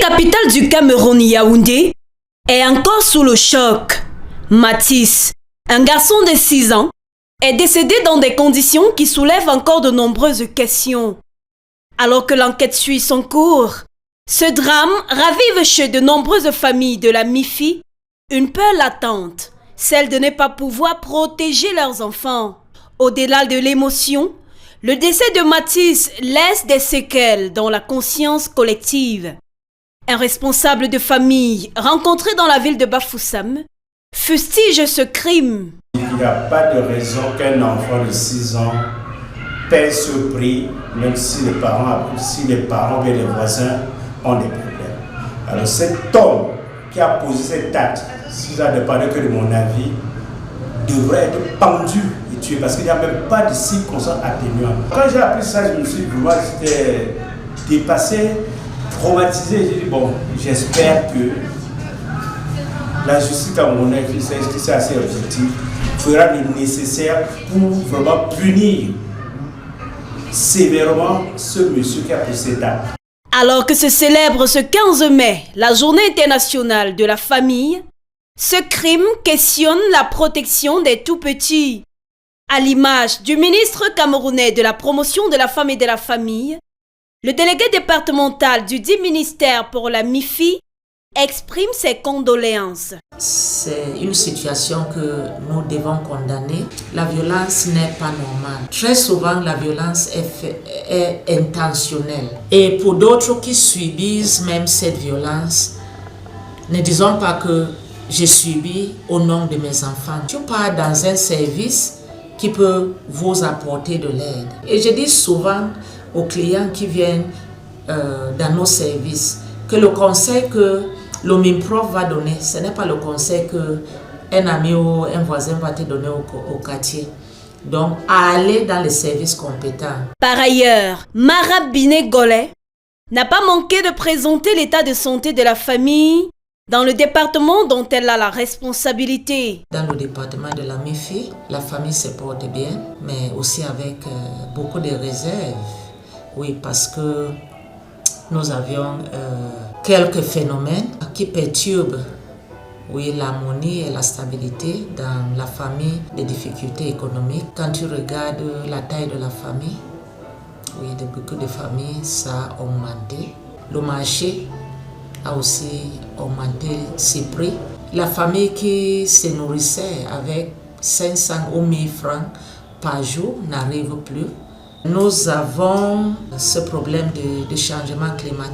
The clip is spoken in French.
capitale du Cameroun, Yaoundé, est encore sous le choc. Mathis, un garçon de 6 ans, est décédé dans des conditions qui soulèvent encore de nombreuses questions. Alors que l'enquête suit son cours, ce drame ravive chez de nombreuses familles de la MIFI une peur latente, celle de ne pas pouvoir protéger leurs enfants. Au-delà de l'émotion, le décès de Mathis laisse des séquelles dans la conscience collective. Un responsable de famille rencontré dans la ville de Bafoussam fustige ce crime. Il n'y a pas de raison qu'un enfant de 6 ans paie ce prix, même si les parents ou les voisins ont des problèmes. Alors cet homme qui a posé cet acte, si ça ne dépendait que de mon avis, devrait être pendu et tué parce qu'il n'y a même pas de circonstances atténuantes. Quand j'ai appris ça, je me suis dit, moi j'étais dépassé, traumatisé. J'ai dit, bon, j'espère que la justice camerounaise, qui c'est assez objectif, fera le nécessaire pour vraiment punir sévèrement ce monsieur qui a pris cet acte. Alors que se célèbre ce 15 mai la journée internationale de la famille, ce crime questionne la protection des tout-petits. À l'image du ministre camerounais de la promotion de la femme et de la famille, le délégué départemental du dit ministère pour la MIFI exprime ses condoléances. C'est une situation que nous devons condamner. La violence n'est pas normale. Très souvent, la violence est intentionnelle. Et pour d'autres qui subissent même cette violence, ne disons pas que j'ai subi au nom de mes enfants. Tu pars dans un service qui peut vous apporter de l'aide. Et je dis souvent aux clients qui viennent dans nos services que le conseil que l'OMIMPROF va donner, ce n'est pas le conseil qu'un ami ou un voisin va te donner au quartier. Donc, à aller dans les services compétents. Par ailleurs, Mara Biné Golé n'a pas manqué de présenter l'état de santé de la famille dans le département dont elle a la responsabilité. Dans le département de la MIFI, la famille se porte bien, mais aussi avec beaucoup de réserves. Oui, parce que nous avions quelques phénomènes qui perturbent l'harmonie et la stabilité dans la famille, des difficultés économiques. Quand tu regardes la taille de la famille, de beaucoup de familles, ça a augmenté. Le marché a aussi augmenté ses prix. La famille qui se nourrissait avec 500 ou 1000 francs par jour n'arrive plus. Nous avons ce problème de changement climatique.